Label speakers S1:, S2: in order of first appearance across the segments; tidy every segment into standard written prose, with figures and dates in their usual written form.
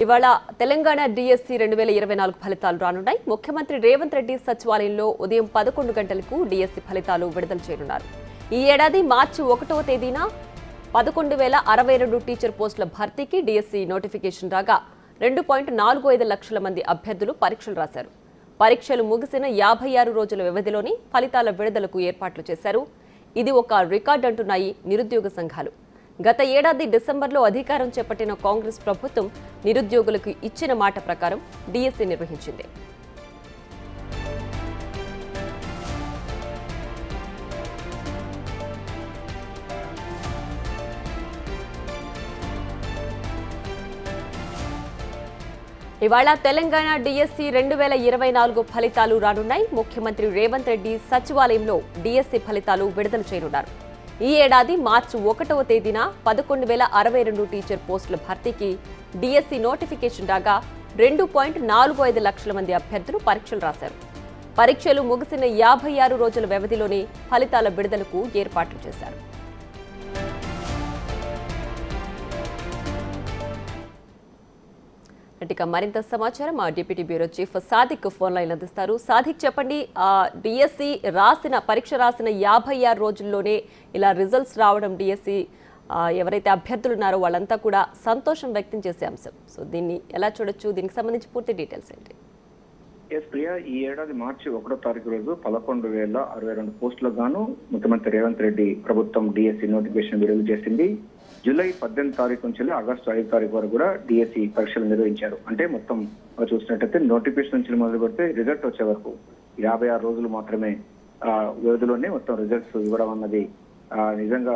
S1: ఇవాళ తెలంగాణ డిఎస్సి 2024 ఫలితాలు రానున్నాయి. ముఖ్యమంత్రి రేవంత్ రెడ్డి సచివాలయంలో ఉదయం 11 గంటలకు డిఎస్సి ఫలితాలు విడుదల చేయనున్నారు. ఈ ఏడాది మార్చి 1వ తేదీన 11,062 టీచర్ పోస్టుల భర్తీకి డిఎస్సి నోటిఫికేషన్ రాగా 2.45 లక్షల మంది అభ్యర్థులు పరీక్షలు రాశారు. పరీక్షలు ముగిసిన 56 రోజుల వ్యవధిలోనే ఫలితాల విడుదలకు ఏర్పాట్లు చేశారు. ఇది ఒక రికార్డ్ అంటున్నాయి నిరుద్యోగ సంఘాలు. గత ఏడాది డిసెంబర్లో అధికారం చేపట్టిన కాంగ్రెస్ ప్రభుత్వం నిరుద్యోగులకు ఇచ్చిన మాట ప్రకారం డిఎస్సి నిర్వహించింది. ఇవాళ తెలంగాణ డిఎస్సి 2024 ఫలితాలు రానున్నాయి. ముఖ్యమంత్రి రేవంత్ రెడ్డి సచివాలయంలో డిఎస్సి ఫలితాలు విడుదల చేయనున్నారు. ఈ ఏడాది మార్చి 1వ తేదీన 11,062 టీచర్ పోస్టుల భర్తీకి డిఎస్సి నోటిఫికేషన్ రాగా 2.45 లక్షల మంది అభ్యర్థులు పరీక్షలు రాశారు. పరీక్షలు ముగిసిన 56 రోజుల వ్యవధిలోనే ఫలితాల విడుదలకు ఏర్పాట్లు చేశారు. ఇక మరింత సమాచారం మా deputy bureau chief Sadiq phone line అందిస్తారు. సాదిక్, చెప్పండి, డిఎస్సి పరీక్ష రాసిన 56 రోజుల్లోనే ఇలా రిజల్ట్స్ రావడం డిఎస్సి ఎవరైతే అభ్యర్థులు ఉన్నారో వాళ్ళంతా కూడా సంతోషం వ్యక్తం చేసే అంశం. సో దీన్ని ఎలా చూడొచ్చు? దీనికి సంబంధించి పూర్తి డీటెయిల్స్ ఏంటి?
S2: ప్రియా, ఈ ఏడాది మార్చి 1వ తారీఖు రోజు 11,062 పోస్టులకు గాను ముఖ్యమంత్రి రేవంత్ రెడ్డి ప్రభుత్వం డిఎస్సి నోటిఫికేషన్ విడుదల చేసింది. జూలై 18 తారీఖు నుంచి ఆగస్టు 5 తారీఖు వరకు కూడా డిఎస్సి పరీక్షలు నిర్వహించారు. అంటే మొత్తం చూసినట్టయితే నోటిఫికేషన్ నుంచి మొదలు పెడితే రిజల్ట్ వచ్చే వరకు 56 రోజులు మాత్రమే వ్యవధిలోనే మొత్తం రిజల్ట్స్ ఇవ్వడం అన్నది నిజంగా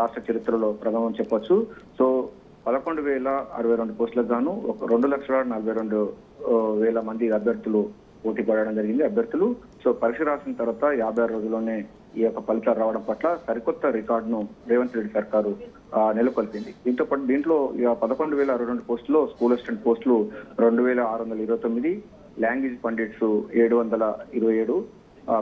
S2: రాష్ట్ర చరిత్రలో ప్రథమం చెప్పొచ్చు. సో 11,062 పోస్టులకు గాను 2,42,000 మంది అభ్యర్థులు పోటీ పడడం జరిగింది. సో పరీక్ష రాసిన తర్వాత 56 రోజుల్లోనే ఈ యొక్క ఫలితాలు రావడం పట్ల సరికొత్త రికార్డును రేవంత్ రెడ్డి సర్కారు నెలకొల్పింది. దీంట్లో 11,062 పోస్టులో స్కూల్ అసిస్టెంట్ పోస్టులు 2,629, language pundits 727,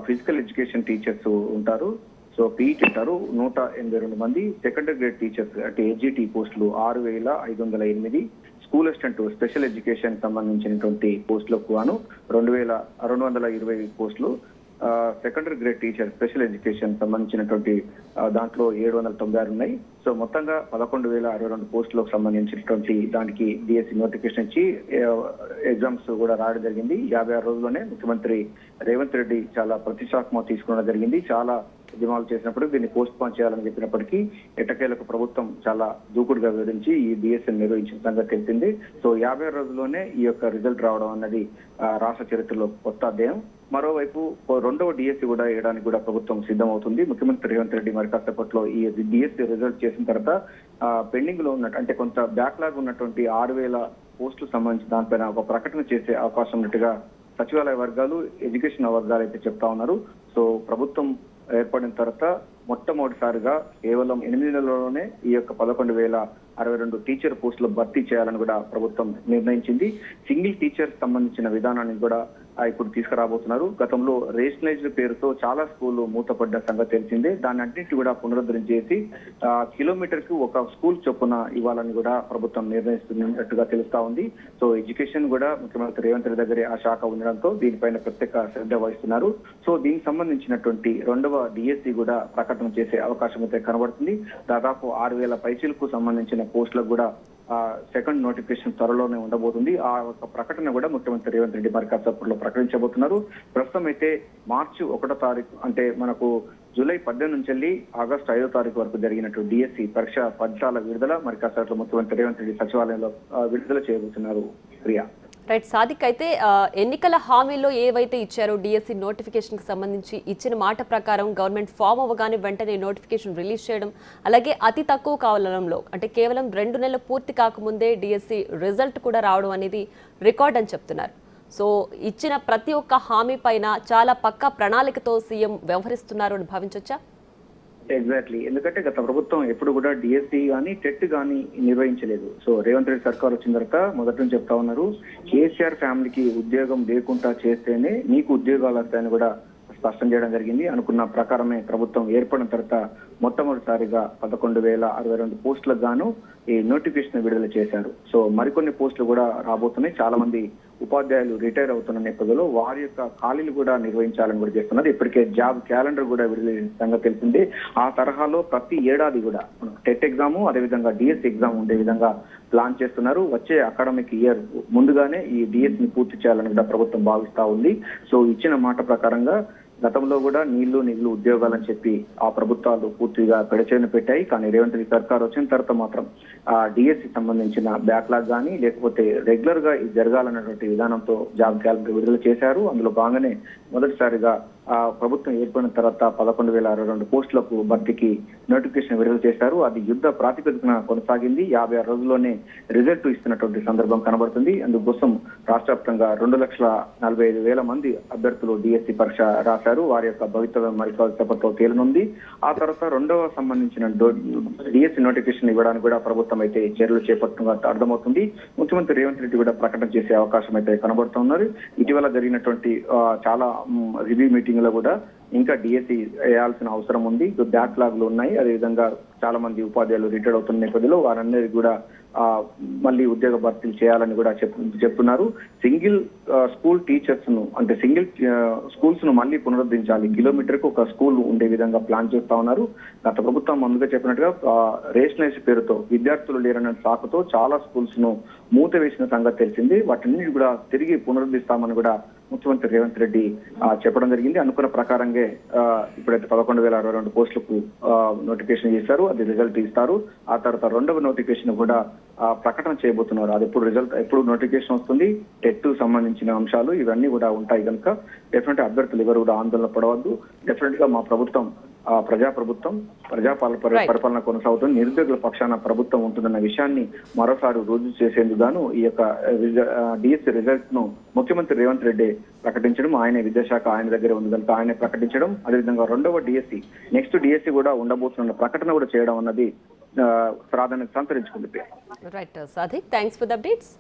S2: physical education teachers ఉంటారు, సో పీఈటీ ఉంటారు 182 మంది, సెకండరీ గ్రేడ్ టీచర్స్ అంటే ఎస్జిటి పోస్టులు 6,508, స్కూల్ అసిస్టెంట్ స్పెషల్ ఎడ్యుకేషన్ సంబంధించినటువంటి పోస్టులకు గాను 2,620 పోస్టులు, secondary grade teacher special education సంబంధించినటువంటి దాంట్లో 796 ఉన్నాయి. సో మొత్తంగా 11,062 పోస్టులకు సంబంధించినటువంటి దానికి డిఎస్సి నోటిఫికేషన్ ఇచ్చి ఎగ్జామ్స్ కూడా రావడం జరిగింది. 56 రోజుల్లోనే ముఖ్యమంత్రి రేవంత్ రెడ్డి చాలా ప్రతిష్టాత్మకంగా తీసుకోవడం జరిగింది. చాలా ఉద్యమాలు చేసినప్పుడు దీన్ని పోస్ట్ పోన్ చేయాలని చెప్పినప్పటికీ ఎట్టకేలకు ప్రభుత్వం చాలా దూకుడుగా వివరించి ఈ డిఎస్సి నిర్వహించిన సంగతి తెలిసింది. సో 56 రోజుల్లోనే ఈ యొక్క రిజల్ట్ రావడం అన్నది రాష్ట్ర చరిత్రలో కొత్త అధ్యాయం. మరోవైపు 2వ డిఎస్సి కూడా వేయడానికి కూడా ప్రభుత్వం సిద్ధమవుతుంది. ముఖ్యమంత్రి రేవంత్ రెడ్డి మరి కాసేపట్లో ఈ డిఎస్సి రిజల్ట్ చేసిన తర్వాత పెండింగ్ లో ఉన్నట్టు అంటే కొంత బ్యాక్లాగ్ ఉన్నటువంటి 6,000 పోస్టులకు సంబంధించి దానిపైన ఒక ప్రకటన చేసే అవకాశం ఉన్నట్టుగా సచివాలయ వర్గాలు, ఎడ్యుకేషన్ వర్గాలు అయితే చెప్తా ఉన్నారు. సో ప్రభుత్వం ఏర్పడిన తర్వాత మొట్టమొదటిసారిగా కేవలం 8 నెలల్లోనే ఈ యొక్క 11,062 టీచర్ పోస్టులు భర్తీ చేయాలని కూడా ప్రభుత్వం నిర్ణయించింది. సింగిల్ టీచర్ సంబంధించిన విధానాన్ని కూడా ఇప్పుడు తీసుకురాబోతున్నారు. గతంలో రేషనలైజ్డ్ పేరుతో చాలా స్కూళ్లు మూతపడ్డ సంగతి తెలిసిందే. దాన్ని అన్నింటి కూడా పునరుద్ధరించేసి కిలోమీటర్ కు ఒక స్కూల్ చొప్పున ఇవ్వాలని కూడా ప్రభుత్వం నిర్ణయిస్తున్నట్టుగా తెలుస్తా ఉంది. సో ఎడ్యుకేషన్ కూడా ముఖ్యమంత్రి రేవంత్ రెడ్డి దగ్గరే ఆ శాఖ ఉండడంతో దీనిపైన ప్రత్యేక శ్రద్ధ వహిస్తున్నారు. సో దీనికి సంబంధించినటువంటి 2వ డిఎస్సి కూడా ప్రకటన చేసే అవకాశం అయితే కనబడుతుంది. దాదాపు 6,000 పైచీలకు సంబంధించిన పోస్టులకు కూడా సెకండ్ నోటిఫికేషన్ త్వరలోనే ఉండబోతుంది. ఆ ఒక ప్రకటన కూడా ముఖ్యమంత్రి రేవంత్ రెడ్డి మరి కాసేపట్లో ప్రకటించబోతున్నారు. ప్రస్తుతం అయితే మార్చి 1వ తారీఖు అంటే మనకు జూలై 18 నుంచి వెళ్ళి ఆగస్టు 5వ తారీఖు వరకు జరిగినట్టు డిఎస్సి పరీక్ష ఫలితాల విడుదల మరి కాసేపట్లో ముఖ్యమంత్రి రేవంత్ రెడ్డి సచివాలయంలో విడుదల చేయబోతున్నారు. ప్రియా,
S1: రైట్. సాదిక్, అయితే ఎన్నికల హామీలో ఏవైతే ఇచ్చారో డిఎస్సి నోటిఫికేషన్ కి సంబంధించి ఇచ్చిన మాట ప్రకారం గవర్నమెంట్ ఫామ్ అవ్వగానే వెంటనే నోటిఫికేషన్ రిలీజ్ చేయడం, అలాగే అతి తక్కువ కాలంలో అంటే కేవలం 2 నెలలు పూర్తి కాకముందే డిఎస్సి రిజల్ట్ కూడా రావడం అనేది రికార్డ్ అని చెప్తున్నారు. సో ఇచ్చిన ప్రతి ఒక్క హామీ పైన చాలా పక్కా ప్రణాళికతో సీఎం వ్యవహరిస్తున్నారు అని భావించవచ్చా?
S2: ఎగ్జాక్ట్లీ, ఎందుకంటే గత ప్రభుత్వం ఎప్పుడు కూడా డిఎస్సి కానీ టెట్ కానీ నిర్వహించలేదు. సో రేవంత్ రెడ్డి సర్కార్ వచ్చిన తర్వాత మొదటి నుంచి చెప్తా ఉన్నారు, కేసీఆర్ ఫ్యామిలీకి ఉద్యోగం లేకుండా చేస్తేనే నీకు ఉద్యోగాలు వస్తాయని కూడా స్పష్టం చేయడం జరిగింది. అనుకున్న ప్రకారమే ప్రభుత్వం ఏర్పడిన తర్వాత మొట్టమొదటిసారిగా 11,062 పోస్టులకు గాను ఈ నోటిఫికేషన్ విడుదల చేశారు. సో మరికొన్ని పోస్టులు కూడా రాబోతున్నాయి. చాలా మంది ఉపాధ్యాయులు రిటైర్ అవుతున్న నేపథ్యంలో వారి యొక్క ఖాళీలు కూడా నిర్వహించాలని కూడా చేస్తున్నారు. ఇప్పటికే జాబ్ క్యాలెండర్ కూడా విడుదల సంగతి తెలిసింది. ఆ తరహాలో ప్రతి ఏడాది కూడా టెట్ ఎగ్జామ్, అదేవిధంగా డిఎస్సి ఎగ్జామ్ ఉండే విధంగా ప్లాన్ చేస్తున్నారు. వచ్చే అకాడమిక్ ఇయర్ ముందుగానే ఈ డిఎస్ ని పూర్తి చేయాలని కూడా ప్రభుత్వం భావిస్తా ఉంది. సో ఇచ్చిన మాట ప్రకారంగా గతంలో కూడా నిధులు ఉద్యోగాలని చెప్పి ఆ ప్రభుత్వాలు పూర్తిగా పెడచేను పెట్టాయి. కానీ రేవంత్ రెడ్డి సర్కార్ వచ్చిన తర్వాత మాత్రం ఆ డిఎస్సి సంబంధించిన బ్యాక్లాగ్ కానీ లేకపోతే రెగ్యులర్ గా ఇది జరగాలన్నటువంటి విధానంతో జాబ్ క్యాలెండర్ విడుదల చేశారు. అందులో భాగంగానే మొదటిసారిగా ఆ ప్రభుత్వం ఏర్పడిన తర్వాత 11,062 పోస్టులకు భర్తీకి నోటిఫికేషన్ విడుదల చేశారు. అది యుద్ధ ప్రాతిపదికన కొనసాగింది. 56 రోజుల్లోనే రిజల్ట్ ఇస్తున్నటువంటి సందర్భం కనబడుతుంది. అందుకోసం రాష్ట్ర వ్యాప్తంగా 2,45,000 మంది అభ్యర్థులు డిఎస్సి పరీక్ష రాశారు. వారి యొక్క భవితవ్యం మరి కాసేపట్లో తేలనుంది. ఆ తర్వాత రెండవ సంబంధించిన డిఎస్సి నోటిఫికేషన్ ఇవ్వడానికి కూడా ప్రభుత్వం అయితే చర్యలు చేపట్టినట్టు అర్థమవుతుంది. ముఖ్యమంత్రి రేవంత్ రెడ్డి కూడా ప్రకటన చేసే అవకాశం అయితే కనబడుతున్నారు. ఇటీవల జరిగినటువంటి చాలా రివ్యూ మీటింగ్ లో కూడా ఇంకా డిఎస్సి వేయాల్సిన అవసరం ఉంది. బ్యాక్లాగ్లు ఉన్నాయి. అదేవిధంగా చాలా మంది ఉపాధ్యాయులు రిటైర్ అవుతున్న నేపథ్యంలో వారందరికీ కూడా మళ్ళీ ఉద్యోగ భర్తీలు చేయాలని కూడా చెప్తున్నారు. సింగిల్ స్కూల్ టీచర్స్ ను అంటే సింగిల్ స్కూల్స్ ను మళ్ళీ పునరుద్ధరించాలి. కిలోమీటర్ కు ఒక స్కూల్ ఉండే విధంగా ప్లాన్ చేస్తా ఉన్నారు. గత ప్రభుత్వం ముందుగా చెప్పినట్టుగా రేషనైజ్ పేరుతో విద్యార్థులు లేరన్న సాకుతో చాలా స్కూల్స్ ను మూత వేసిన సంగతి తెలిసింది. వాటిని కూడా తిరిగి పునరుద్ధరిస్తామని కూడా ముఖ్యమంత్రి రేవంత్ రెడ్డి చెప్పడం జరిగింది. అనుకున్న ప్రకారంగా ఇప్పుడైతే 11,062 పోస్టులకు నోటిఫికేషన్ చేశారు. అది రిజల్ట్ ఇస్తారు. ఆ తర్వాత రెండవ నోటిఫికేషన్ కూడా ప్రకటన చేయబోతున్నారు. అది ఎప్పుడు నోటిఫికేషన్ వస్తుంది, టెట్ సంబంధించిన అంశాలు ఇవన్నీ కూడా ఉంటాయి కనుక డెఫినెట్ అభ్యర్థులు ఎవరు కూడా ఆందోళన పడవద్దు. డెఫినెట్ గా మా ప్రభుత్వం పరిపాలన కొనసాగుతుంది. నిరుద్యోగుల పక్షాన ప్రభుత్వం ఉంటుందన్న విషయాన్ని మరోసారి రుజువు చేసేందుకు గాను ఈ యొక్క డిఎస్సి రిజల్ట్ ను ముఖ్యమంత్రి రేవంత్ రెడ్డి ప్రకటించడం, ఆయన విద్యాశాఖ ఆయన దగ్గర ఉంది కనుక ఆయన ప్రకటించడం, అదేవిధంగా రెండవ డిఎస్సి నెక్స్ట్ డిఎస్సి కూడా ఉండబోతున్న ప్రకటన కూడా చేయడం అన్నది ప్రాధాన్యత సంతరించుకుంది.
S1: Right Sadiq, thanks for the updates.